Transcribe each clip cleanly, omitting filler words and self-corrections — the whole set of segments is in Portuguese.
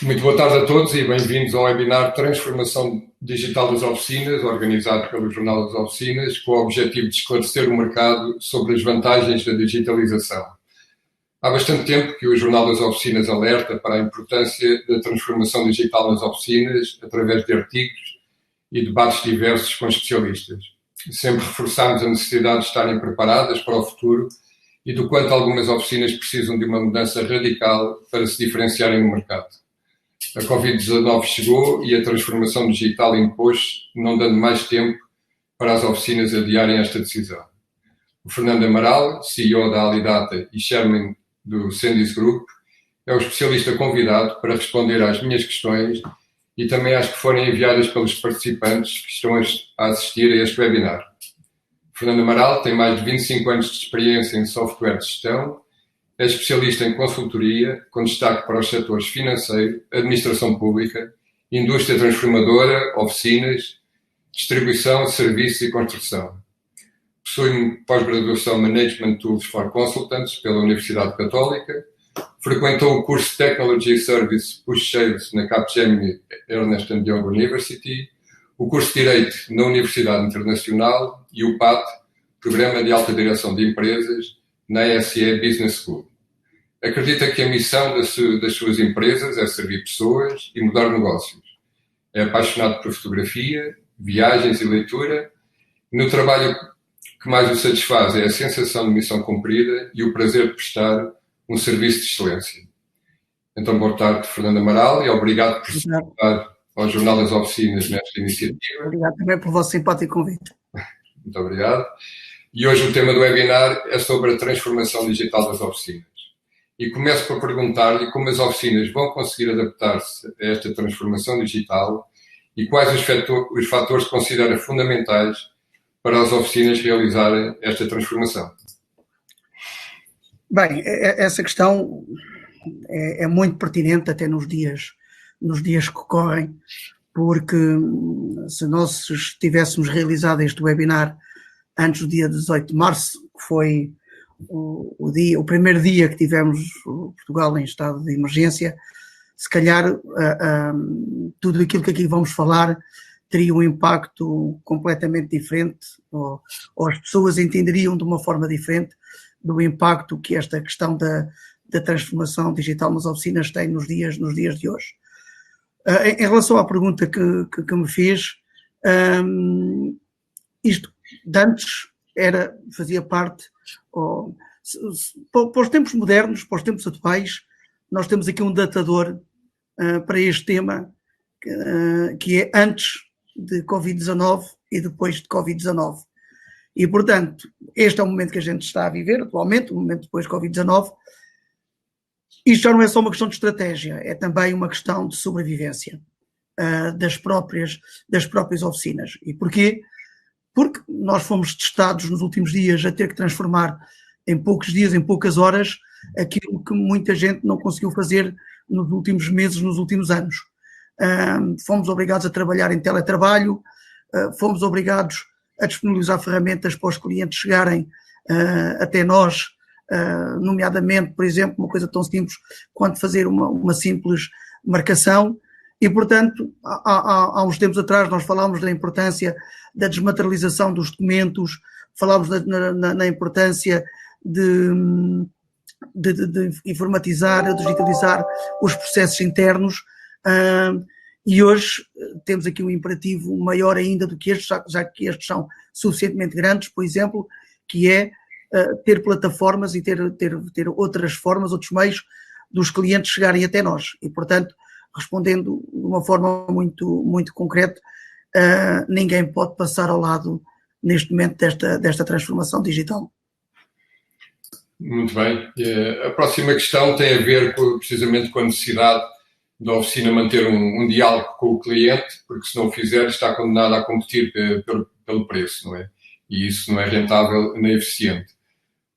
Muito boa tarde a todos e bem-vindos ao webinar Transformação Digital das Oficinas, organizado pelo Jornal das Oficinas, com o objetivo de esclarecer o mercado sobre as vantagens da digitalização. Há bastante tempo que o Jornal das Oficinas alerta para a importância da transformação digital nas oficinas, através de artigos e debates diversos com especialistas. Sempre reforçámos a necessidade de estarem preparadas para o futuro e do quanto algumas oficinas precisam de uma mudança radical para se diferenciarem no mercado. A Covid-19 chegou e a transformação digital impôs, não dando mais tempo para as oficinas adiarem esta decisão. O Fernando Amaral, CEO da Alidata e Chairman do Sendis Group, é o especialista convidado para responder às minhas questões e também às que forem enviadas pelos participantes que estão a assistir a este webinar. Fernando Amaral tem mais de 25 anos de experiência em software de gestão, é especialista em consultoria, com destaque para os setores financeiro, administração pública, indústria transformadora, oficinas, distribuição, serviços e construção. Possui pós-graduação Management Tools for Consultants pela Universidade Católica, frequentou o curso Technology Service Push Sales na Capgemini Ernst & Young University, o curso de Direito na Universidade Internacional e o PAT, Programa de Alta Direção de Empresas, na SE Business School. Acredita que a missão das suas empresas é servir pessoas e mudar negócios. É apaixonado por fotografia, viagens e leitura. No trabalho que mais o satisfaz é a sensação de missão cumprida e o prazer de prestar um serviço de excelência. Então, boa tarde, Fernando Amaral, e obrigado por se juntar ao Jornal das Oficinas nesta iniciativa. Obrigado também pelo vosso simpático convite. Muito obrigado. E hoje o tema do webinar é sobre a transformação digital das oficinas. E começo por perguntar-lhe como as oficinas vão conseguir adaptar-se a esta transformação digital e quais os fatores que considera fundamentais para as oficinas realizarem esta transformação. Bem, essa questão é muito pertinente até nos dias que correm, porque se nós tivéssemos realizado este webinar antes do dia 18 de março, que foi o primeiro dia que tivemos Portugal em estado de emergência, se calhar tudo aquilo que aqui vamos falar teria um impacto completamente diferente, ou as pessoas entenderiam de uma forma diferente do impacto que esta questão da transformação digital nas oficinas tem nos dias de hoje. Em relação à pergunta que me fez, isto de antes fazia parte, para os tempos modernos, para os tempos atuais, nós temos aqui um datador para este tema, que é antes de Covid-19 e depois de Covid-19. E, portanto, este é o momento que a gente está a viver atualmente, o momento depois de Covid-19. Isto já não é só uma questão de estratégia, é também uma questão de sobrevivência das próprias oficinas. E porquê? Porque nós fomos testados nos últimos dias a ter que transformar em poucos dias, em poucas horas, aquilo que muita gente não conseguiu fazer nos últimos meses, nos últimos anos. Fomos obrigados a trabalhar em teletrabalho, fomos obrigados a disponibilizar ferramentas para os clientes chegarem até nós, nomeadamente, por exemplo, uma coisa tão simples quanto fazer uma simples marcação. E, portanto, há uns tempos atrás nós falámos da importância da desmaterialização dos documentos, falámos na importância de informatizar, digitalizar os processos internos, e hoje temos aqui um imperativo maior ainda do que estes, já que estes são suficientemente grandes, por exemplo, que é ter plataformas e ter outras formas, outros meios dos clientes chegarem até nós. E, portanto, respondendo de uma forma muito, muito concreta, ninguém pode passar ao lado, neste momento, desta transformação digital. Muito bem. A próxima questão tem a ver precisamente com a necessidade da oficina manter um diálogo com o cliente, porque se não o fizer está condenado a competir pelo preço, não é? E isso não é rentável nem eficiente.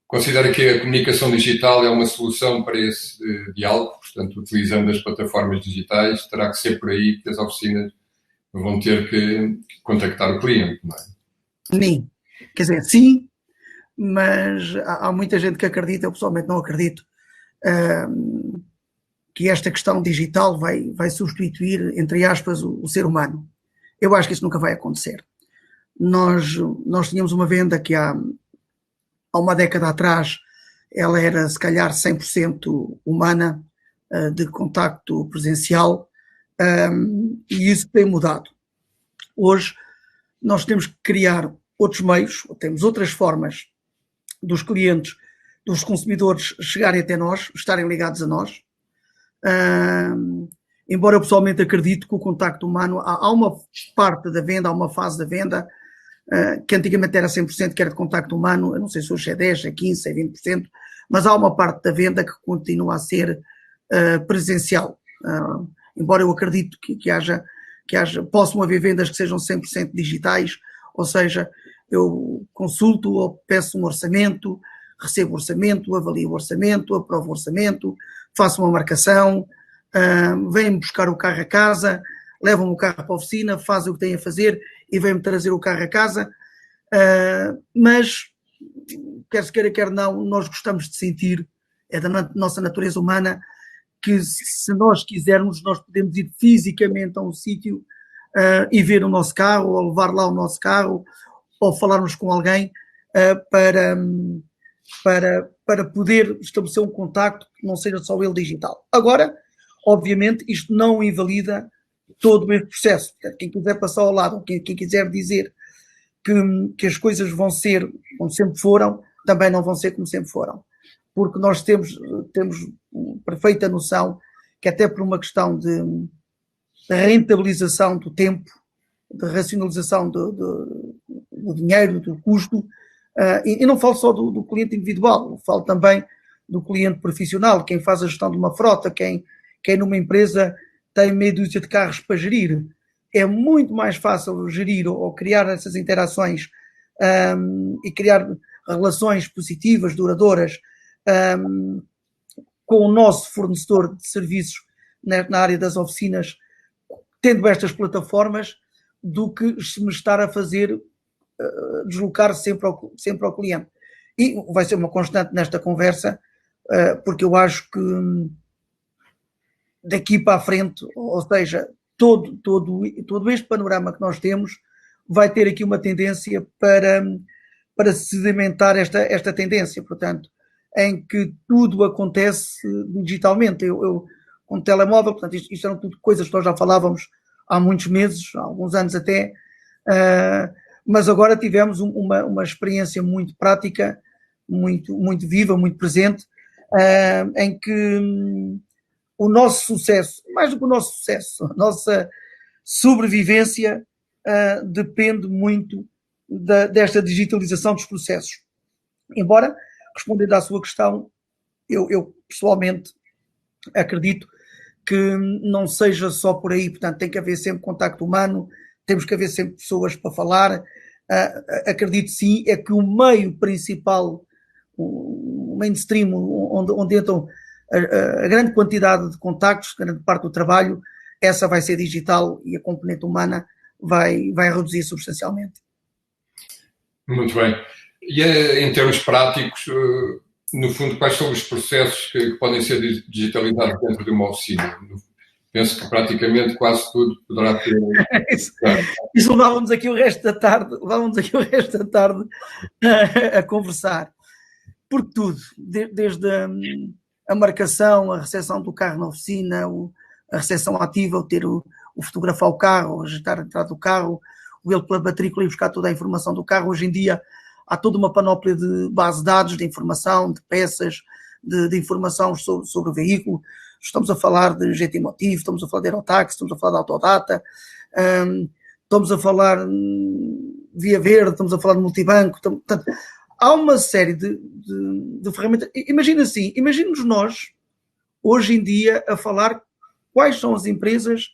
Considera que a comunicação digital é uma solução para esse diálogo, portanto, utilizando as plataformas digitais, terá que ser por aí que as oficinas vão ter que contactar o cliente, não é? Sim. Quer dizer, sim, mas há muita gente que acredita, eu pessoalmente não acredito, que esta questão digital vai substituir, entre aspas, o ser humano. Eu acho que isso nunca vai acontecer. Nós tínhamos uma venda que há uma década atrás ela era se calhar 100% humana, de contacto presencial, e isso tem mudado. Hoje nós temos que criar outros meios, temos outras formas dos clientes, dos consumidores chegarem até nós, estarem ligados a nós. Embora eu pessoalmente acredito que o contacto humano, há uma parte da venda, há uma fase da venda que antigamente era 100% que era de contacto humano, eu não sei se hoje é 10, é 15, é 20%, mas há uma parte da venda que continua a ser presencial. Embora eu acredito que haja, possam haver vendas que sejam 100% digitais, ou seja, eu consulto ou peço um orçamento, recebo o orçamento, avalio o orçamento, aprovo o orçamento, faço uma marcação, vêm-me buscar o carro a casa, levam-me o carro para a oficina, fazem o que têm a fazer e vêm-me trazer o carro a casa. Mas, quer se queira, quer não, nós gostamos de sentir, é da nossa natureza humana, que se nós quisermos, nós podemos ir fisicamente a um sítio e ver o nosso carro, ou levar lá o nosso carro, ou falarmos com alguém para poder estabelecer um contacto que não seja só ele digital. Agora, obviamente, isto não invalida todo este processo. Portanto, quem quiser passar ao lado, quem quiser dizer que as coisas vão ser como sempre foram, também não vão ser como sempre foram. Porque nós temos perfeita noção que até por uma questão de rentabilização do tempo, de racionalização do dinheiro, do custo, e não falo só do cliente individual, falo também do cliente profissional, quem faz a gestão de uma frota, quem numa empresa tem meia dúzia de carros para gerir. É muito mais fácil gerir ou criar essas interações e criar relações positivas, duradouras, com o nosso fornecedor de serviços na área das oficinas, tendo estas plataformas, do que se me estar a fazer deslocar sempre ao cliente. E vai ser uma constante nesta conversa, porque eu acho que daqui para a frente, ou seja, todo este panorama que nós temos vai ter aqui uma tendência para sedimentar esta tendência, portanto, em que tudo acontece digitalmente. Eu com o telemóvel, portanto, isto eram tudo coisas que nós já falávamos há muitos meses, há alguns anos até, mas agora tivemos uma experiência muito prática, muito viva, muito presente, em que o nosso sucesso, mais do que o nosso sucesso, a nossa sobrevivência depende muito desta digitalização dos processos. Embora, respondendo à sua questão, eu pessoalmente acredito que não seja só por aí, portanto tem que haver sempre contacto humano, temos que haver sempre pessoas para falar. Acredito sim, é que o meio principal, o mainstream, onde entram a grande quantidade de contactos, grande parte do trabalho, essa vai ser digital e a componente humana vai reduzir substancialmente. Muito bem. E em termos práticos, no fundo, quais são os processos que podem ser digitalizados dentro de uma oficina? Penso que praticamente quase tudo poderá ter... Isso levávamos aqui o resto da tarde, a conversar. Por tudo, desde a marcação, a recepção do carro na oficina, a recepção ativa, ter o fotografar o carro, agitar a entrada do carro, o ele pela matrícula e buscar toda a informação do carro. Hoje em dia há toda uma panóplia de base de dados, de informação, de peças, de informação sobre o veículo. Estamos a falar de GT Motive, estamos a falar de Aerotaxi, estamos a falar de Autodata, estamos a falar de Via Verde, estamos a falar de multibanco. Portanto, há uma série de ferramentas. Imagina-nos nós, hoje em dia, a falar quais são as empresas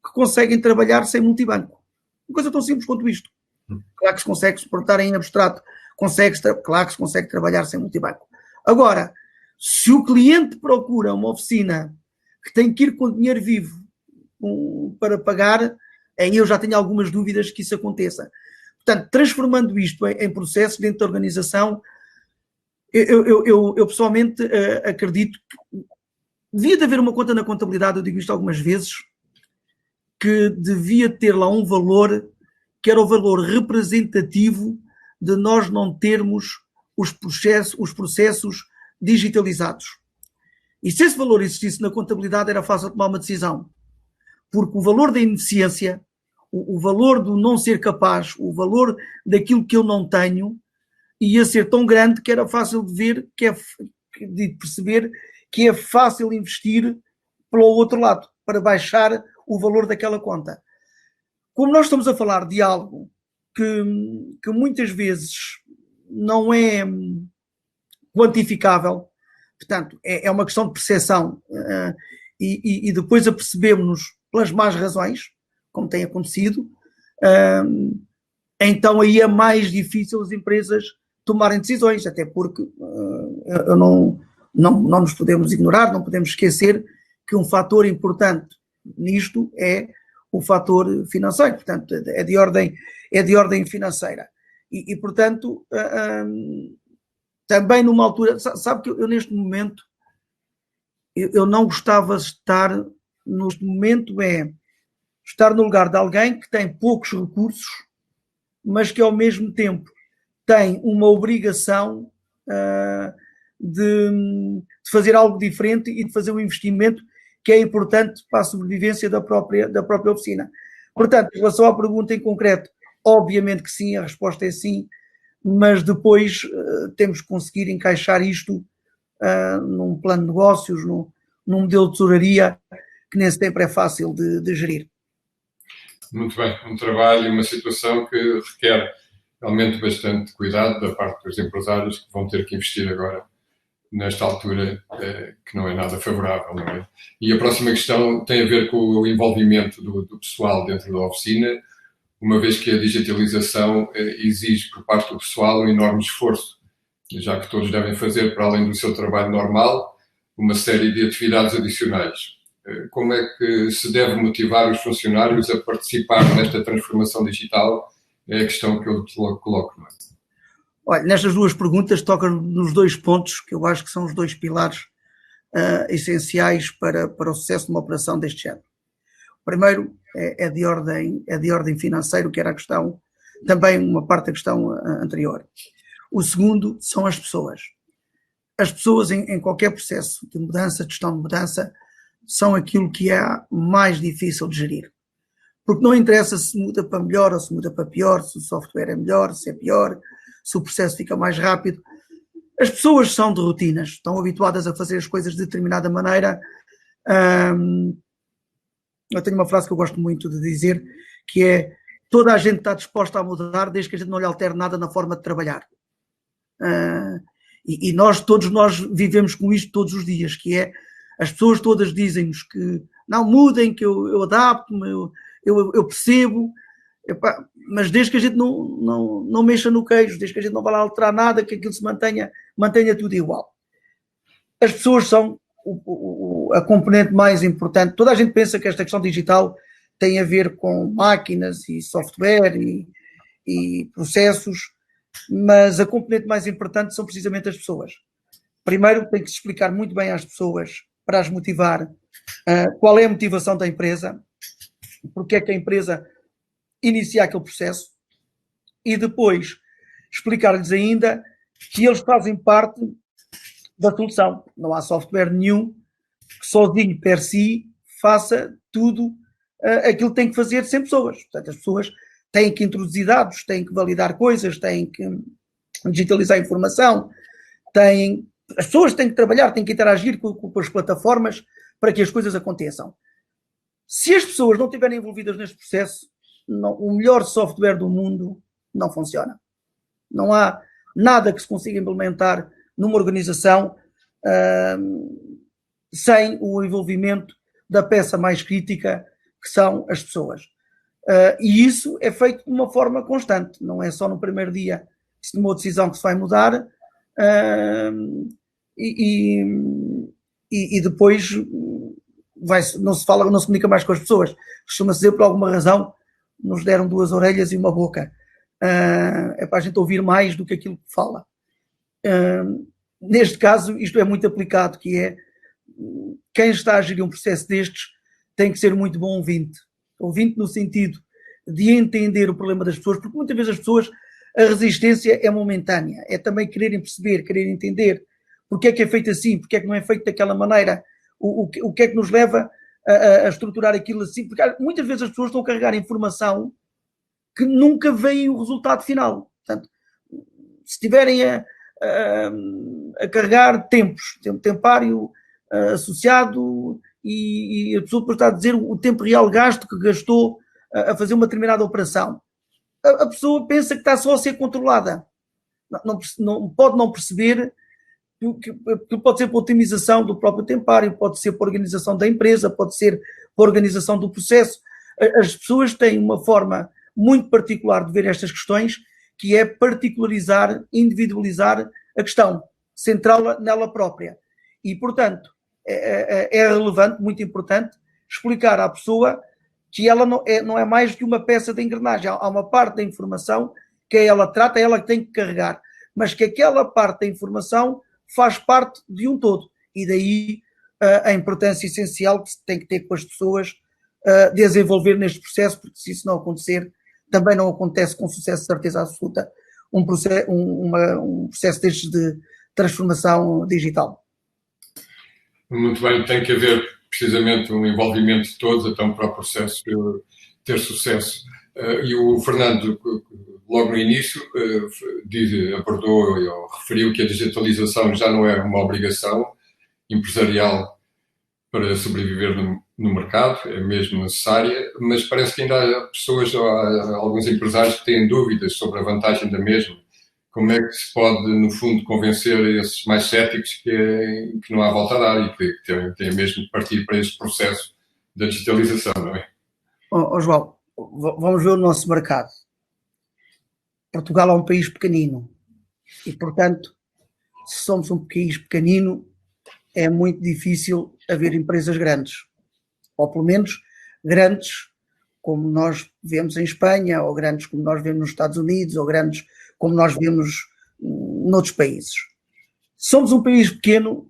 que conseguem trabalhar sem multibanco. Uma coisa tão simples quanto isto. Claro que se consegue se portar em abstrato, claro que se consegue trabalhar sem multibanco. Agora, se o cliente procura uma oficina que tem que ir com dinheiro vivo para pagar, aí eu já tenho algumas dúvidas que isso aconteça. Portanto, transformando isto em processos dentro da organização, eu pessoalmente acredito que devia de haver uma conta na contabilidade, eu digo isto algumas vezes, que devia ter lá um valor que era o valor representativo de nós não termos os processos digitalizados. E se esse valor existisse na contabilidade, era fácil tomar uma decisão. Porque o valor da ineficiência, o valor do não ser capaz, o valor daquilo que eu não tenho, ia ser tão grande que era fácil de ver, de perceber que é fácil investir pelo outro lado, para baixar o valor daquela conta. Como nós estamos a falar de algo que muitas vezes não é quantificável, portanto, é uma questão de percepção, e depois apercebemos-nos pelas más razões, como tem acontecido, então aí é mais difícil as empresas tomarem decisões, até porque não nos podemos ignorar, não podemos esquecer que um fator importante nisto é o fator financeiro, portanto, é de ordem financeira. E portanto, também numa altura, sabe que eu neste momento, eu não gostava de estar, neste momento estar no lugar de alguém que tem poucos recursos, mas que ao mesmo tempo tem uma obrigação de fazer algo diferente e de fazer um investimento que é importante para a sobrevivência da própria oficina. Portanto, em relação à pergunta em concreto, obviamente que sim, a resposta é sim, mas depois temos que conseguir encaixar isto num plano de negócios, num modelo de tesouraria, que nem sempre é fácil de gerir. Muito bem, um trabalho e uma situação que requer realmente bastante cuidado da parte dos empresários que vão ter que investir agora nesta altura, que não é nada favorável, não é? E a próxima questão tem a ver com o envolvimento do pessoal dentro da oficina, uma vez que a digitalização exige por parte do pessoal um enorme esforço, já que todos devem fazer, para além do seu trabalho normal, uma série de atividades adicionais. Como é que se deve motivar os funcionários a participar nesta transformação digital? É a questão que eu te coloco, não é? Olha, nestas duas perguntas tocam nos dois pontos que eu acho que são os dois pilares essenciais para o sucesso de uma operação deste género. O primeiro é de ordem financeira, que era a questão, também uma parte da questão anterior. O segundo são as pessoas. As pessoas em qualquer processo de mudança, de gestão de mudança, são aquilo que é mais difícil de gerir. Porque não interessa se muda para melhor ou se muda para pior, se o software é melhor, se é pior, se o processo fica mais rápido. As pessoas são de rotinas, estão habituadas a fazer as coisas de determinada maneira. Eu tenho uma frase que eu gosto muito de dizer, que é: toda a gente está disposta a mudar desde que a gente não lhe altere nada na forma de trabalhar. E todos nós vivemos com isto todos os dias, que é: as pessoas todas dizem-nos que não mudem, que eu adapto-me, eu percebo, mas desde que a gente não mexa no queijo, desde que a gente não vá lá alterar nada, que aquilo se mantenha tudo igual. As pessoas são a componente mais importante. Toda a gente pensa que esta questão digital tem a ver com máquinas e software e processos, mas a componente mais importante são precisamente as pessoas. Primeiro tem que se explicar muito bem às pessoas, para as motivar, qual é a motivação da empresa, porque é que a empresa inicia aquele processo, e depois explicar-lhes ainda que eles fazem parte da solução. Não há software nenhum que sozinho per si faça tudo aquilo que tem que fazer sem pessoas. Portanto, as pessoas têm que introduzir dados, têm que validar coisas, têm que digitalizar a informação, as pessoas têm que trabalhar, têm que interagir com as plataformas para que as coisas aconteçam. Se as pessoas não estiverem envolvidas neste processo, o melhor software do mundo não funciona. Não há nada que se consiga implementar numa organização sem o envolvimento da peça mais crítica, que são as pessoas. E isso é feito de uma forma constante, não é só no primeiro dia que se tomou a decisão que se vai mudar, e depois não se comunica mais com as pessoas. Costuma-se dizer, por alguma razão, nos deram 2 orelhas e uma boca. É para a gente ouvir mais do que aquilo que fala. Neste caso, isto é muito aplicado, que é quem está a gerir um processo destes tem que ser muito bom ouvinte. Ouvinte no sentido de entender o problema das pessoas, porque muitas vezes as pessoas, a resistência é momentânea, é também quererem perceber, querer entender porque é que é feito assim, porque é que não é feito daquela maneira, o que é que nos leva a estruturar aquilo assim, porque muitas vezes as pessoas estão a carregar informação que nunca veem o resultado final. Portanto, se estiverem a carregar tempário associado e a pessoa depois está a dizer o tempo real gasto que gastou a fazer uma determinada operação, a pessoa pensa que está só a ser controlada. Não pode não perceber que pode ser para otimização do próprio tempário, pode ser para a organização da empresa, pode ser para a organização do processo. As pessoas têm uma forma muito particular de ver estas questões, que é particularizar, individualizar a questão, centrá-la nela própria. E, portanto, é relevante, muito importante, explicar à pessoa que ela não é mais que uma peça de engrenagem. Há uma parte da informação que ela trata, ela que tem que carregar, mas que aquela parte da informação faz parte de um todo. E daí a importância essencial que se tem que ter com as pessoas desenvolver neste processo, porque se isso não acontecer, também não acontece com sucesso, certeza absoluta, um processo destes de transformação digital. Muito bem, tem que haver precisamente um envolvimento de todos até para o processo ter sucesso. E o Fernando, logo no início, abordou ou referiu que a digitalização já não é uma obrigação empresarial para sobreviver no mercado, é mesmo necessária, mas parece que ainda há pessoas, ou há alguns empresários que têm dúvidas sobre a vantagem da mesma. Como é que se pode, no fundo, convencer esses mais céticos que não há volta a dar e que têm mesmo de partir para este processo da digitalização, não é? João, vamos ver o nosso mercado. Portugal é um país pequenino e, portanto, se somos um país pequenino, é muito difícil haver empresas grandes, ou pelo menos grandes como nós vemos em Espanha, ou grandes como nós vemos nos Estados Unidos, ou grandes como nós vemos noutros países. Somos um país pequeno,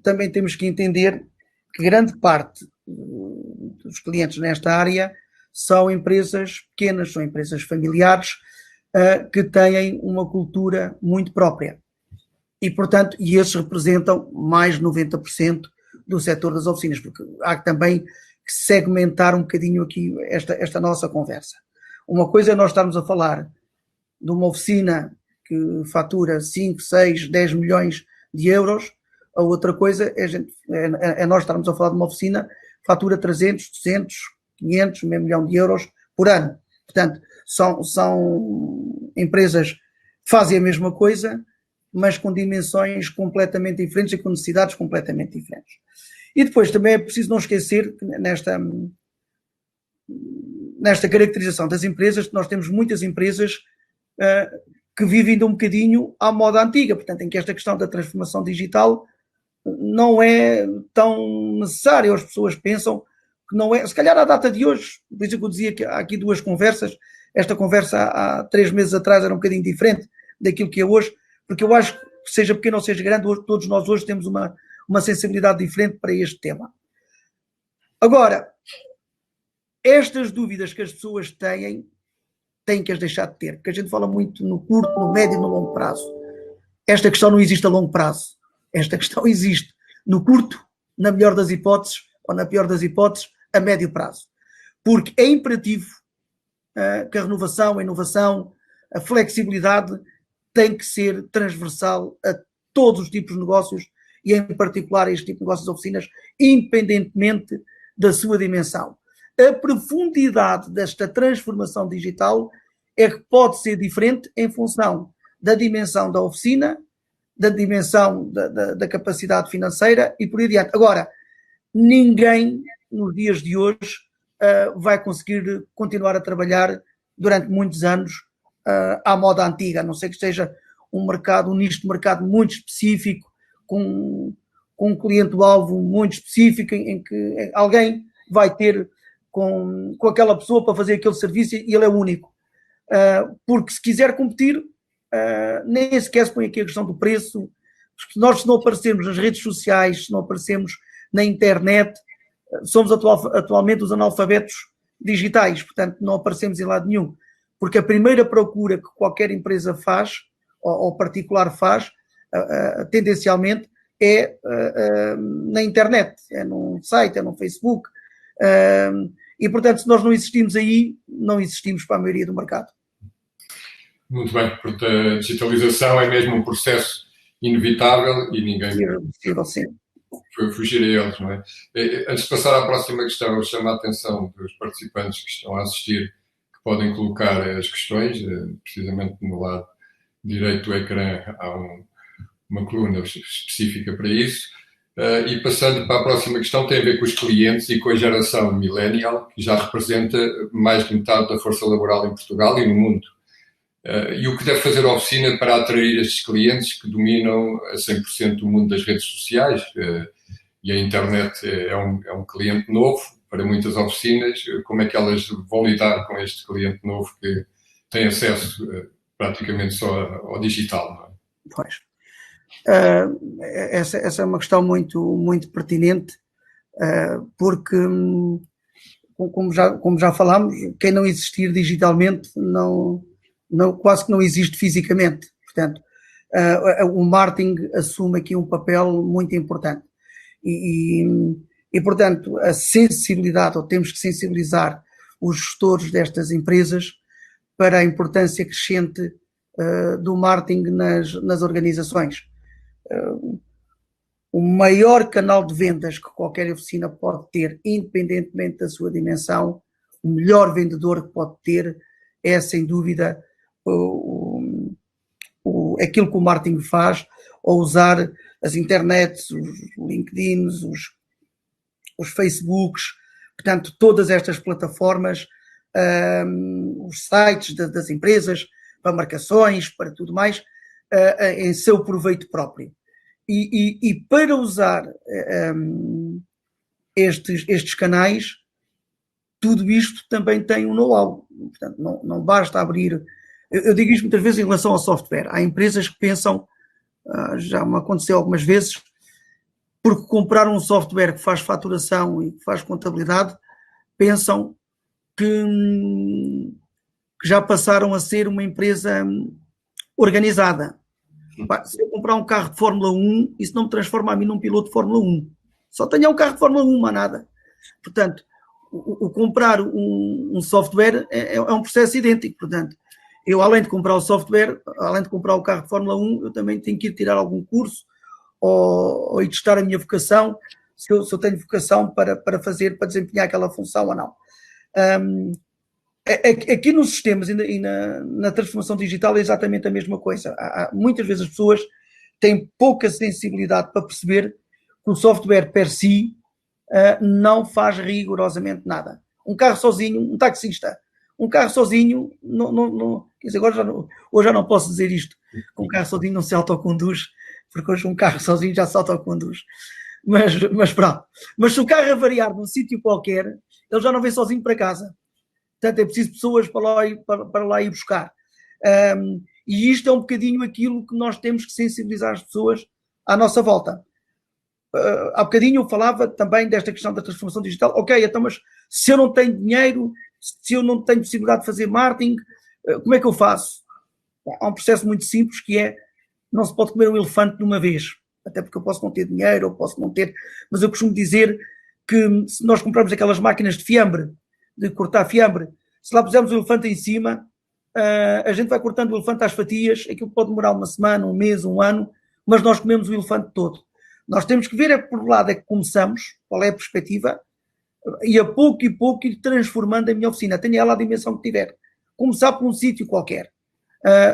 também temos que entender que grande parte dos clientes nesta área são empresas pequenas, são empresas familiares, que têm uma cultura muito própria. E, portanto, esses representam mais de 90% do setor das oficinas, porque há também que segmentar um bocadinho aqui esta nossa conversa. Uma coisa é nós estarmos a falar de uma oficina que fatura 5, 6, 10 milhões de euros, a outra coisa é nós estarmos a falar de uma oficina que fatura 300, 200, 500, meio milhão de euros por ano. Portanto, são empresas que fazem a mesma coisa, mas com dimensões completamente diferentes e com necessidades completamente diferentes. E depois também é preciso não esquecer que nesta caracterização das empresas, que nós temos muitas empresas que vivem de um bocadinho à moda antiga, portanto, em que esta questão da transformação digital não é tão necessária. As pessoas pensam que não é, se calhar à data de hoje, por isso que eu dizia que há aqui duas conversas, esta conversa há 3 meses atrás era um bocadinho diferente daquilo que é hoje, porque eu acho que seja pequeno ou seja grande, todos nós hoje temos uma sensibilidade diferente para este tema. Agora, estas dúvidas que as pessoas têm que as deixar de ter, porque a gente fala muito no curto, no médio e no longo prazo. Esta questão não existe a longo prazo. Esta questão existe no curto, na melhor das hipóteses, ou na pior das hipóteses, a médio prazo. Porque é imperativo que a renovação, a inovação, a flexibilidade tem que ser transversal a todos os tipos de negócios e em particular a este tipo de negócios de oficinas, independentemente da sua dimensão. A profundidade desta transformação digital é que pode ser diferente em função da dimensão da oficina, da dimensão da capacidade financeira e por aí adiante. Agora, ninguém nos dias de hoje vai conseguir continuar a trabalhar durante muitos anos à moda antiga, a não ser que esteja um nicho de mercado muito específico, com um cliente-alvo muito específico, em que alguém vai ter com aquela pessoa para fazer aquele serviço e ele é único. Porque se quiser competir, nem sequer se põe aqui a questão do preço, porque nós, se não aparecermos nas redes sociais, se não aparecermos na internet, somos atualmente os analfabetos digitais, portanto não aparecemos em lado nenhum, porque a primeira procura que qualquer empresa faz, ou particular faz, tendencialmente, é na internet, é num site, é no Facebook, e portanto se nós não existimos aí, não existimos para a maioria do mercado. Muito bem, porque a digitalização é mesmo um processo inevitável e ninguém pode fugir a eles, não é? Antes de passar à próxima questão, eu chamo a atenção dos participantes que estão a assistir, que podem colocar as questões, precisamente no lado direito do ecrã há uma coluna específica para isso. E passando para a próxima questão, tem a ver com os clientes e com a geração millennial, que já representa mais de metade da força laboral em Portugal e no mundo. E o que deve fazer a oficina para atrair estes clientes que dominam a 100% o mundo das redes sociais? E a internet é um cliente novo para muitas oficinas. Como é que elas vão lidar com este cliente novo que tem acesso praticamente só ao digital? Não é? Pois. Essa é uma questão muito, muito pertinente, porque, como já falámos, quem não existir digitalmente quase que não existe fisicamente. Portanto, o marketing assume aqui um papel muito importante. E, portanto, a sensibilidade, ou temos que sensibilizar os gestores destas empresas para a importância crescente do marketing nas organizações. O maior canal de vendas que qualquer oficina pode ter, independentemente da sua dimensão, o melhor vendedor que pode ter é, sem dúvida, aquilo que o marketing faz, ou usar as internets, os LinkedIns, os Facebooks, portanto, todas estas plataformas, os sites das empresas, para marcações, para tudo mais, em seu proveito próprio. E para usar estes canais, tudo isto também tem um know-how. Portanto, não basta abrir... Eu digo isto muitas vezes em relação ao software. Há empresas que pensam, já me aconteceu algumas vezes, porque compraram um software que faz faturação e que faz contabilidade, pensam que já passaram a ser uma empresa organizada. Se eu comprar um carro de Fórmula 1, isso não me transforma a mim num piloto de Fórmula 1. Só tenho um carro de Fórmula 1, mas nada. Portanto, o comprar um software é um processo idêntico. Portanto, eu, além de comprar o software, além de comprar o carro de Fórmula 1, eu também tenho que ir tirar algum curso ou ir testar a minha vocação, se eu tenho vocação para desempenhar aquela função ou não. Aqui nos sistemas e na transformação digital é exatamente a mesma coisa. Muitas vezes as pessoas têm pouca sensibilidade para perceber que o software per si não faz rigorosamente nada. Um carro sozinho, um taxista, um carro sozinho, quer dizer, hoje já não posso dizer isto, que um carro sozinho não se autoconduz, porque hoje um carro sozinho já se autoconduz. Mas pronto. Mas se o carro avariar num sítio qualquer, ele já não vem sozinho para casa. Portanto, é preciso pessoas para lá ir buscar. E isto é um bocadinho aquilo que nós temos que sensibilizar as pessoas à nossa volta. Há bocadinho eu falava também desta questão da transformação digital. Ok, então, mas se eu não tenho dinheiro, se eu não tenho possibilidade de fazer marketing, como é que eu faço? Há um processo muito simples que é, não se pode comer um elefante de uma vez. Até porque eu posso não ter dinheiro, ou posso não ter... Mas eu costumo dizer que se nós compramos aquelas máquinas de fiambre, de cortar fiambre, se lá pusermos o elefante em cima, a gente vai cortando o elefante às fatias, aquilo pode demorar uma semana, um mês, um ano, mas nós comemos o elefante todo. Nós temos que ver por que lado é que começamos, qual é a perspectiva, e a pouco e pouco ir transformando a minha oficina, tenha ela a dimensão que tiver. Começar por um sítio qualquer.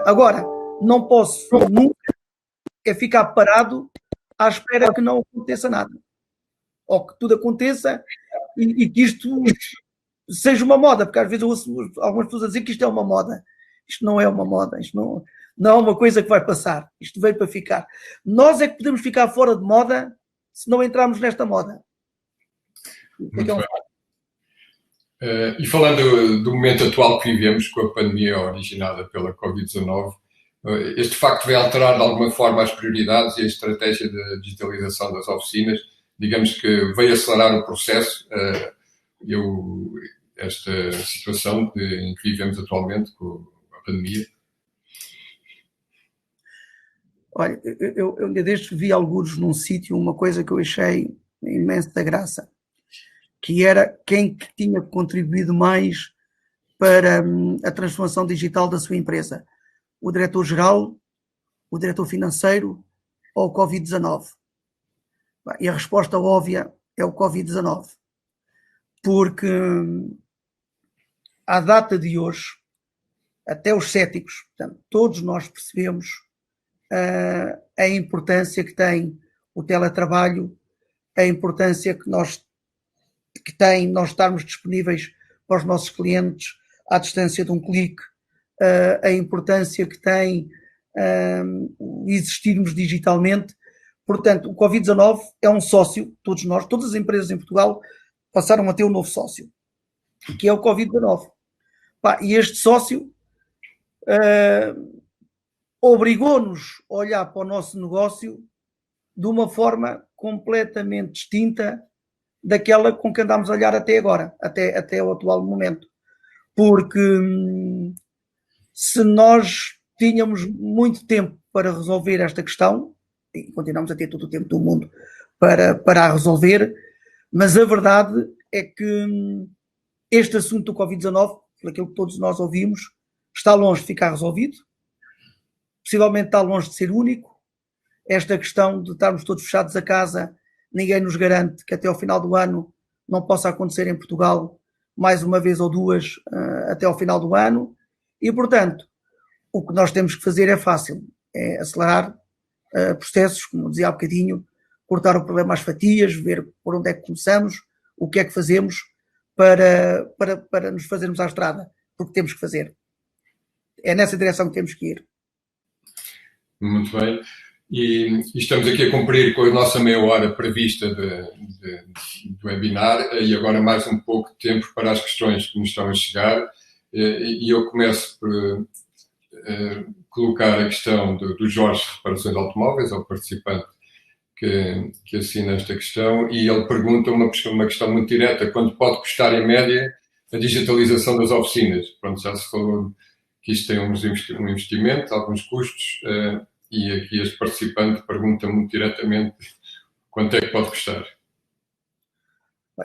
Agora, não posso nunca ficar parado à espera que não aconteça nada. Ou que tudo aconteça e que isto seja uma moda, porque às vezes eu ouço algumas pessoas a dizer que isto é uma moda. Isto não é uma moda, isto não é uma coisa que vai passar. Isto veio para ficar. Nós é que podemos ficar fora de moda se não entrarmos nesta moda. E falando do momento atual que vivemos, com a pandemia originada pela Covid-19, este facto vai alterar de alguma forma as prioridades e a estratégia de digitalização das oficinas, digamos que veio acelerar o processo, esta situação em que vivemos atualmente com a pandemia? Olha, eu desde vi alguns num sítio uma coisa que eu achei imensa graça, que era quem que tinha contribuído mais para a transformação digital da sua empresa. O diretor-geral, o diretor financeiro ou o Covid-19? E a resposta óbvia é o Covid-19. Porque à data de hoje, até os céticos, portanto, todos nós percebemos a importância que tem o teletrabalho, a importância que tem nós estarmos disponíveis para os nossos clientes à distância de um clique, a importância que tem existirmos digitalmente. Portanto, o Covid-19 é um sócio, todos nós, todas as empresas em Portugal passaram a ter um novo sócio, que é o Covid-19. E este sócio obrigou-nos a olhar para o nosso negócio de uma forma completamente distinta daquela com que andámos a olhar até agora, até o atual momento. Porque se nós tínhamos muito tempo para resolver esta questão, e continuamos a ter todo o tempo do mundo para a resolver, mas a verdade é que este assunto do Covid-19, por aquilo que todos nós ouvimos, está longe de ficar resolvido, possivelmente está longe de ser único. Esta questão de estarmos todos fechados a casa, ninguém nos garante que até ao final do ano não possa acontecer em Portugal mais uma vez ou duas até ao final do ano. E, portanto, o que nós temos que fazer é fácil, é acelerar processos, como dizia há bocadinho, cortar o problema às fatias, ver por onde é que começamos, o que é que fazemos para nos fazermos à estrada, porque temos que fazer. É nessa direção que temos que ir. Muito bem. E estamos aqui a cumprir com a nossa meia hora prevista do webinar e agora mais um pouco de tempo para as questões que nos estão a chegar. E eu começo por colocar a questão do Jorge Reparações Automóveis, ao participante que assina esta questão, e ele pergunta uma questão muito direta: quanto pode custar em média a digitalização das oficinas? Pronto, já se falou que isto tem um investimento, alguns custos, e aqui este participante pergunta muito diretamente quanto é que pode custar.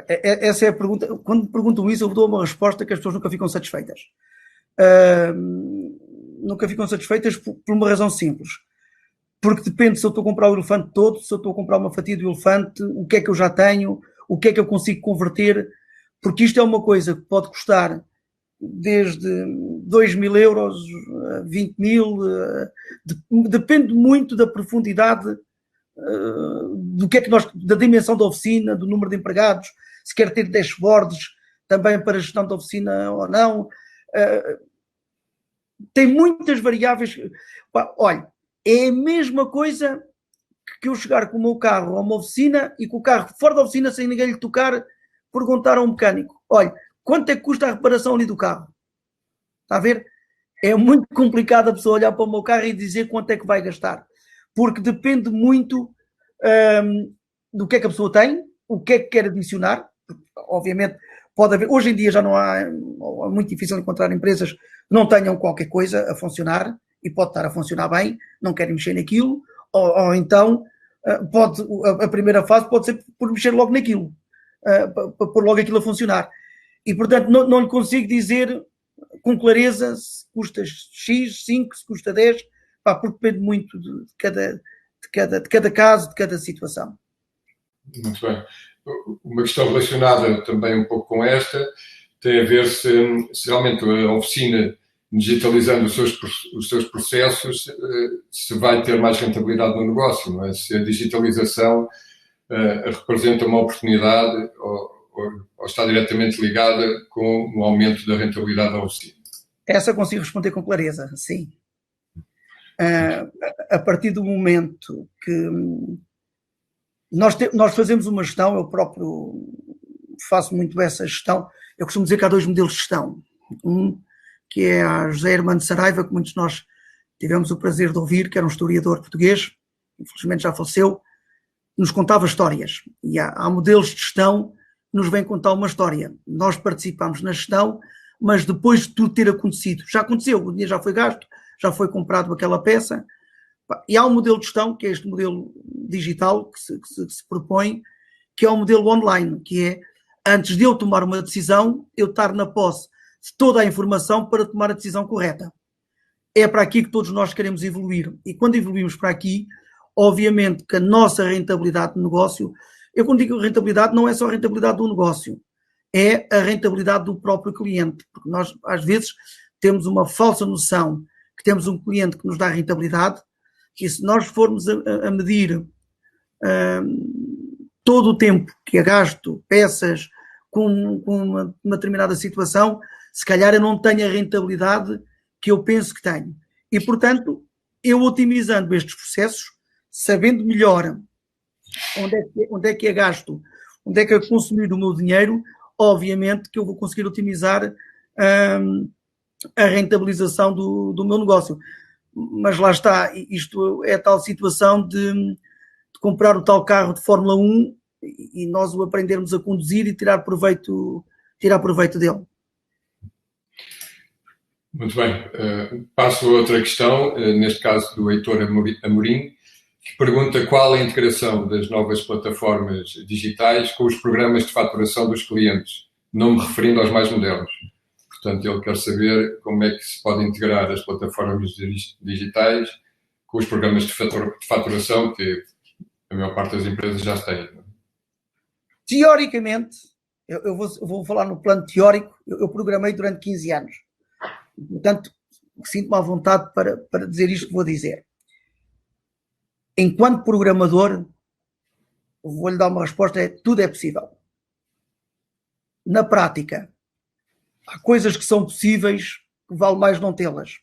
Essa é a pergunta. Quando me perguntam isso, eu dou uma resposta que as pessoas nunca ficam satisfeitas. Nunca ficam satisfeitas por uma razão simples. Porque depende se eu estou a comprar o elefante todo, se eu estou a comprar uma fatia do elefante, o que é que eu já tenho, o que é que eu consigo converter, porque isto é uma coisa que pode custar desde 2.000 euros, 20.000, depende muito da profundidade, do que é que da dimensão da oficina, do número de empregados, se quer ter dashboards também para a gestão da oficina ou não. Tem muitas variáveis. Olha, é a mesma coisa que eu chegar com o meu carro a uma oficina e com o carro fora da oficina sem ninguém lhe tocar, perguntar a um mecânico: olha, quanto é que custa a reparação ali do carro? Está a ver? É muito complicado a pessoa olhar para o meu carro e dizer quanto é que vai gastar, porque depende muito do que é que a pessoa tem, o que é que quer adicionar. Obviamente pode haver, hoje em dia já não há, é muito difícil encontrar empresas que não tenham qualquer coisa a funcionar, e pode estar a funcionar bem, não querem mexer naquilo, ou então a primeira fase pode ser por mexer logo naquilo, para pôr logo aquilo a funcionar. E, portanto, não lhe consigo dizer com clareza se custa X, 5, se custa 10, porque depende muito de cada caso, de cada situação. Muito bem. Uma questão relacionada também um pouco com esta tem a ver se realmente a oficina, digitalizando os seus processos, se vai ter mais rentabilidade no negócio, não é? Se a digitalização representa uma oportunidade ou está diretamente ligada com o aumento da rentabilidade da oficina. Essa consigo responder com clareza, sim. A partir do momento que nós fazemos uma gestão, eu próprio faço muito essa gestão. Eu costumo dizer que há dois modelos de gestão. Um, que é a José Hermano Saraiva, que muitos de nós tivemos o prazer de ouvir, que era um historiador português, infelizmente já faleceu, nos contava histórias. E há modelos de gestão que nos vêm contar uma história. Nós participamos na gestão, mas depois de tudo ter acontecido, já aconteceu, o dinheiro já foi gasto, já foi comprado aquela peça. E há um modelo de gestão, que é este modelo digital que se propõe, que é um modelo online, que é, antes de eu tomar uma decisão, eu estar na posse de toda a informação para tomar a decisão correta. É para aqui que todos nós queremos evoluir. E quando evoluímos para aqui, obviamente que a nossa rentabilidade de negócio, eu quando digo rentabilidade, não é só a rentabilidade do negócio, é a rentabilidade do próprio cliente. Porque nós, às vezes, temos uma falsa noção que temos um cliente que nos dá rentabilidade, e se nós formos a medir todo o tempo que é gasto, peças, com uma determinada situação, se calhar eu não tenho a rentabilidade que eu penso que tenho. E, portanto, eu otimizando estes processos, sabendo melhor onde é que é gasto, onde é que é consumido o meu dinheiro, obviamente que eu vou conseguir otimizar a rentabilização do meu negócio. Mas lá está, isto é a tal situação de comprar o tal carro de Fórmula 1 e nós o aprendermos a conduzir e tirar proveito dele. Muito bem. Passo a outra questão, neste caso do Heitor Amorim, que pergunta qual a integração das novas plataformas digitais com os programas de faturação dos clientes, não me referindo aos mais modernos. Portanto, ele quer saber como é que se pode integrar as plataformas digitais com os programas de faturação que a maior parte das empresas já têm. Teoricamente, eu vou falar no plano teórico, eu programei durante 15 anos. Portanto, sinto-me à vontade para dizer isto que vou dizer. Enquanto programador, vou-lhe dar uma resposta, tudo é possível. Na prática, há coisas que são possíveis que vale mais não tê-las.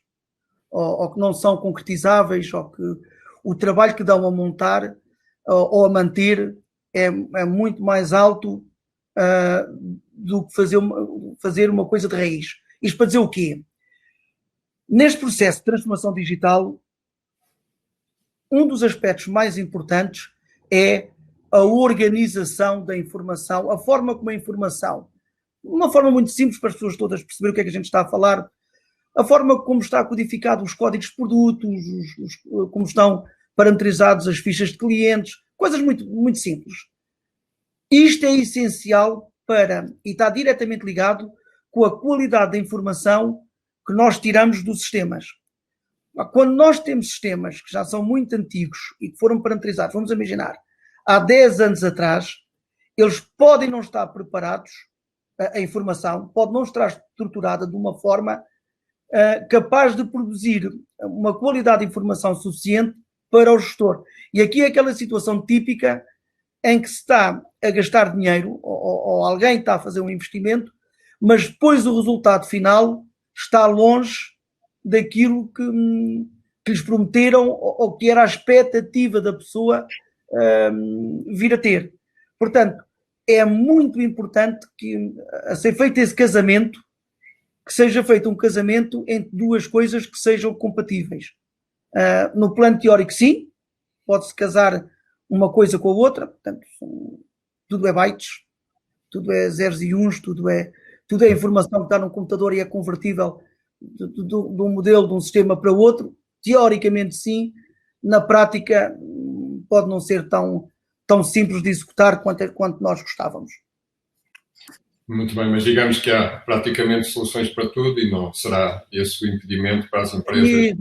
Ou que não são concretizáveis, ou que o trabalho que dão a montar ou a manter é muito mais alto do que fazer uma coisa de raiz. Isto para dizer o quê? Neste processo de transformação digital, um dos aspectos mais importantes é a organização da informação, a forma como a informação, uma forma muito simples para as pessoas todas perceberem o que é que a gente está a falar, a forma como está codificado os códigos de produtos, como estão parametrizados as fichas de clientes, coisas muito, muito simples. Isto é essencial e está diretamente ligado com a qualidade da informação que nós tiramos dos sistemas. Quando nós temos sistemas que já são muito antigos e que foram parametrizados, vamos imaginar, há 10 anos atrás, eles podem não estar preparados, a informação pode não estar estruturada de uma forma capaz de produzir uma qualidade de informação suficiente para o gestor. E aqui é aquela situação típica em que se está a gastar dinheiro, ou alguém está a fazer um investimento, mas depois o resultado final está longe daquilo que lhes prometeram ou que era a expectativa da pessoa vir a ter. Portanto, é muito importante que, a ser feito esse casamento, que seja feito um casamento entre duas coisas que sejam compatíveis. No plano teórico, sim, pode-se casar uma coisa com a outra, portanto, tudo é bytes, tudo é zeros e uns, tudo é informação que está num computador e é convertível de um modelo, de um sistema para outro. Teoricamente, sim, na prática pode não ser tão simples de executar quanto nós gostávamos. Muito bem, mas digamos que há praticamente soluções para tudo e não será esse o impedimento para as empresas.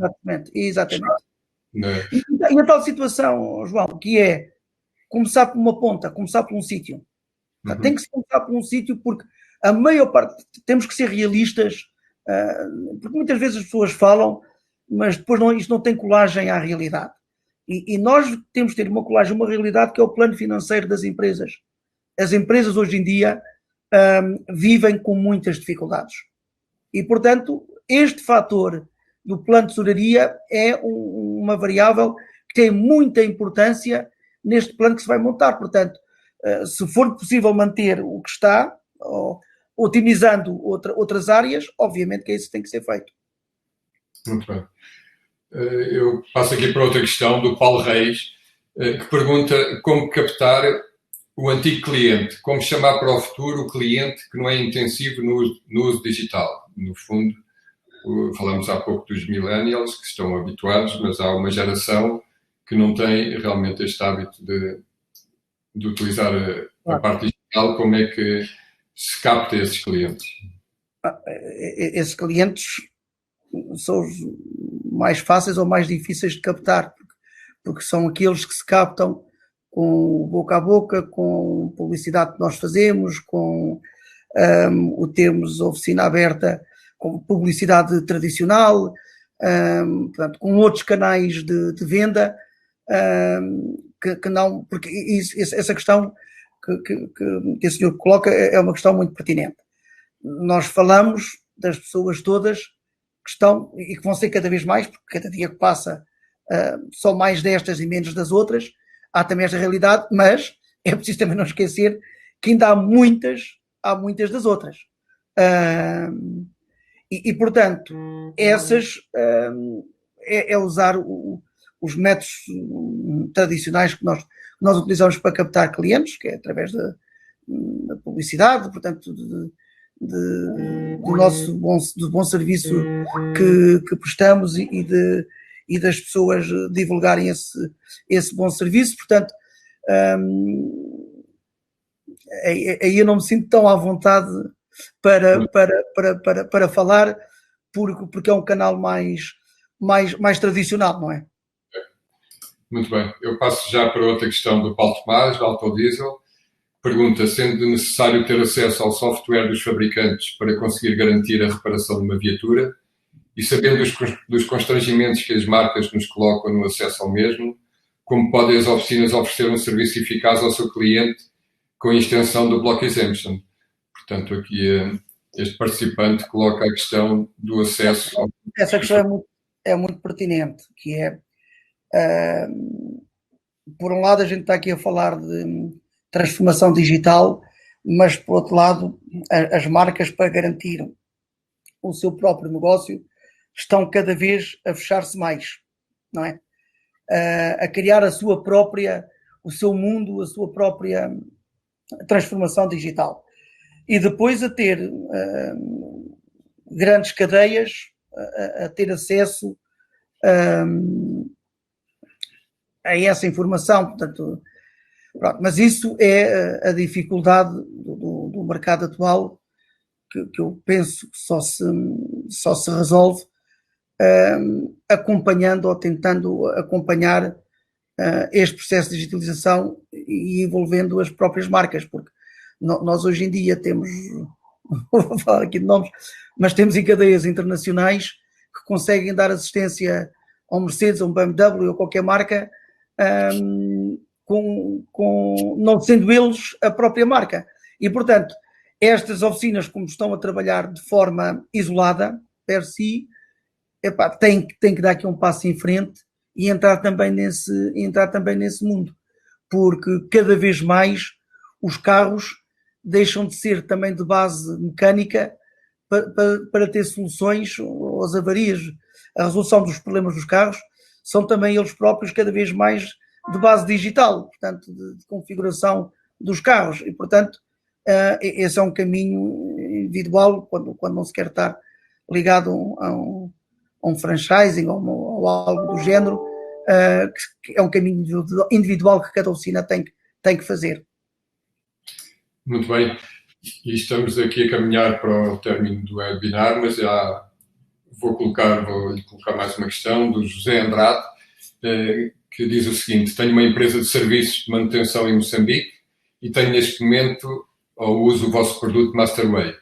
Exatamente. E a tal situação, João, que é começar por uma ponta, começar por um sítio. Uhum. Tem que se começar por um sítio porque a maior parte, temos que ser realistas, porque muitas vezes as pessoas falam, mas depois isto não tem colagem à realidade. E nós temos que ter uma colagem, uma realidade que é o plano financeiro das empresas. As empresas hoje em dia vivem com muitas dificuldades. E, portanto, este fator do plano de tesouraria é uma variável que tem muita importância neste plano que se vai montar. Portanto, se for possível manter o que está, otimizando outras áreas, obviamente que isso tem que ser feito. Muito bem. Eu passo aqui para outra questão do Paulo Reis, que pergunta como captar o antigo cliente, como chamar para o futuro o cliente que não é intensivo no uso digital. No fundo, falamos há pouco dos millennials, que estão habituados, mas há uma geração que não tem realmente este hábito de utilizar a parte digital. Como é que se capta esses clientes? Esses clientes são os mais fáceis ou mais difíceis de captar, porque são aqueles que se captam com boca a boca, com publicidade que nós fazemos, com o termos oficina aberta, com publicidade tradicional, portanto, com outros canais de venda, que não, porque essa questão que o senhor coloca é uma questão muito pertinente. Nós falamos das pessoas todas que estão, e que vão ser cada vez mais, porque cada dia que passa são mais destas e menos das outras. Há também esta realidade, mas é preciso também não esquecer que ainda há muitas das outras. Portanto, essas é usar os métodos tradicionais que nós utilizamos para captar clientes, que é através da publicidade, portanto, do nosso bom serviço que prestamos e das pessoas divulgarem esse bom serviço. Portanto, aí eu não me sinto tão à vontade para falar, porque é um canal mais tradicional, não é? Muito bem. Eu passo já para outra questão do Paulo Tomás, da Autodiesel. Pergunta, sendo necessário ter acesso ao software dos fabricantes para conseguir garantir a reparação de uma viatura e sabendo dos constrangimentos que as marcas nos colocam no acesso ao mesmo, como podem as oficinas oferecer um serviço eficaz ao seu cliente com a extensão do Block Exemption? Portanto, aqui este participante coloca a questão do acesso ao... Essa questão é muito pertinente, que é, por um lado, a gente está aqui a falar de transformação digital, mas, por outro lado, as marcas, para garantir o seu próprio negócio, estão cada vez a fechar-se mais, não é? A criar o seu mundo, a sua própria transformação digital. E depois a ter grandes cadeias, a ter acesso a essa informação. Portanto, pronto, mas isso é a dificuldade do mercado atual, que eu penso que só se resolve acompanhando ou tentando acompanhar este processo de digitalização e envolvendo as próprias marcas, porque nós hoje em dia temos, vou falar aqui de nomes, mas temos em cadeias internacionais que conseguem dar assistência ao Mercedes, a um BMW ou qualquer marca, não sendo eles a própria marca. E, portanto, estas oficinas, como estão a trabalhar de forma isolada, per si, tem que dar aqui um passo em frente e entrar também nesse mundo, porque cada vez mais os carros deixam de ser também de base mecânica para ter soluções, as avarias, a resolução dos problemas dos carros, são também eles próprios cada vez mais de base digital, portanto, de configuração dos carros. E, portanto, esse é um caminho individual, quando não se quer estar ligado a um franchising ou algo do género, que é um caminho individual que cada oficina tem que fazer. Muito bem. E estamos aqui a caminhar para o término do webinar, mas já vou-lhe colocar mais uma questão do José Andrade, que diz o seguinte: tenho uma empresa de serviços de manutenção em Moçambique e tenho neste momento ou uso o vosso produto Masterway.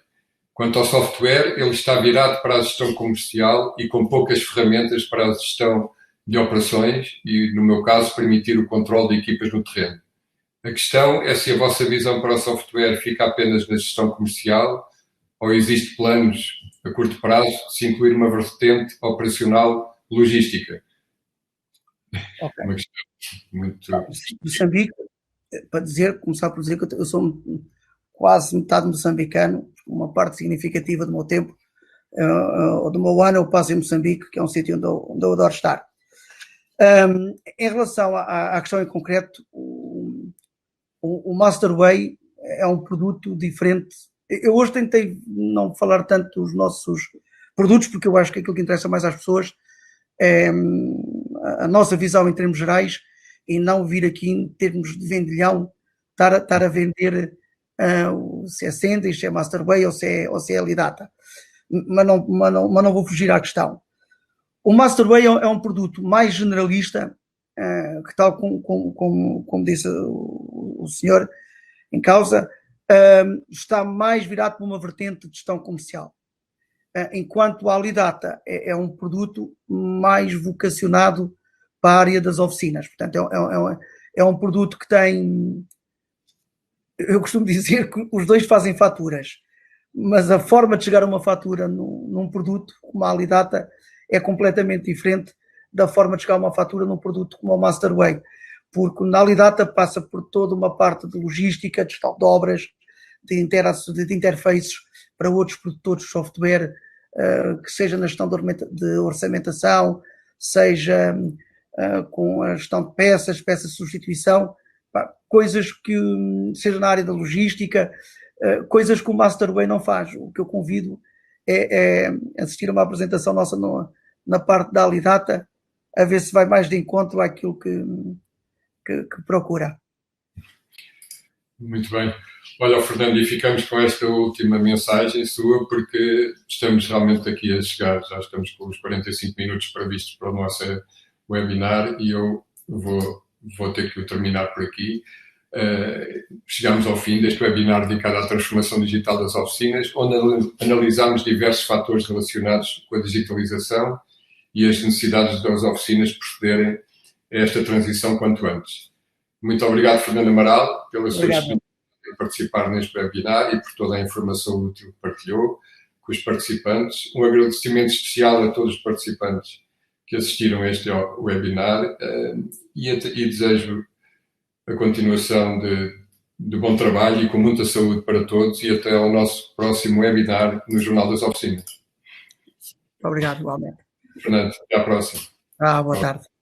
Quanto ao software, ele está virado para a gestão comercial e com poucas ferramentas para a gestão de operações e, no meu caso, permitir o controle de equipas no terreno. A questão é se a vossa visão para o software fica apenas na gestão comercial ou existe planos a curto prazo de se incluir uma vertente operacional logística. Okay. Uma questão muito... Moçambique, começar por dizer que eu sou quase metade moçambicano, uma parte significativa do meu tempo, ou do meu ano eu passo em Moçambique, que é um sítio onde eu adoro estar. Em relação à questão em concreto, o Masterway é um produto diferente. Eu hoje tentei não falar tanto dos nossos produtos, porque eu acho que aquilo que interessa mais às pessoas é a nossa visão em termos gerais e não vir aqui em termos de vendilhão, estar a vender se é Sendis, se é Masterway ou se é Alidata. Mas não vou fugir à questão. O Masterway é um produto mais generalista, que tal como disse o senhor em causa, está mais virado para uma vertente de gestão comercial. Enquanto a Alidata é um produto mais vocacionado para a área das oficinas. Portanto, é um produto que tem... Eu costumo dizer que os dois fazem faturas, mas a forma de chegar a uma fatura num produto como a Alidata é completamente diferente da forma de chegar a uma fatura num produto como o Masterway, porque na Alidata passa por toda uma parte de logística, de gestão de obras, de interfaces para outros produtores de software, que seja na gestão de orçamentação, seja com a gestão de peças de substituição, coisas que seja na área da logística, coisas que o Masterway não faz. O que eu convido é assistir a uma apresentação nossa na parte da Alidata, a ver se vai mais de encontro àquilo que procura. Muito bem. Olha, Fernando, e ficamos com esta última mensagem sua, porque estamos realmente aqui a chegar, já estamos com os 45 minutos previstos para o nosso webinar e eu vou ter que o terminar por aqui. Chegamos ao fim deste webinar dedicado à transformação digital das oficinas, onde analisámos diversos fatores relacionados com a digitalização e as necessidades das oficinas procederem a esta transição quanto antes. Muito obrigado, Fernando Amaral, pela sua disponibilidade em participar neste webinar e por toda a informação útil que partilhou com os participantes. Um agradecimento especial a todos os participantes que assistiram a este webinar e desejo a continuação de bom trabalho e com muita saúde para todos e até ao nosso próximo webinar no Jornal das Oficinas. Obrigado, igualmente. Fernando, até à próxima. Boa tarde.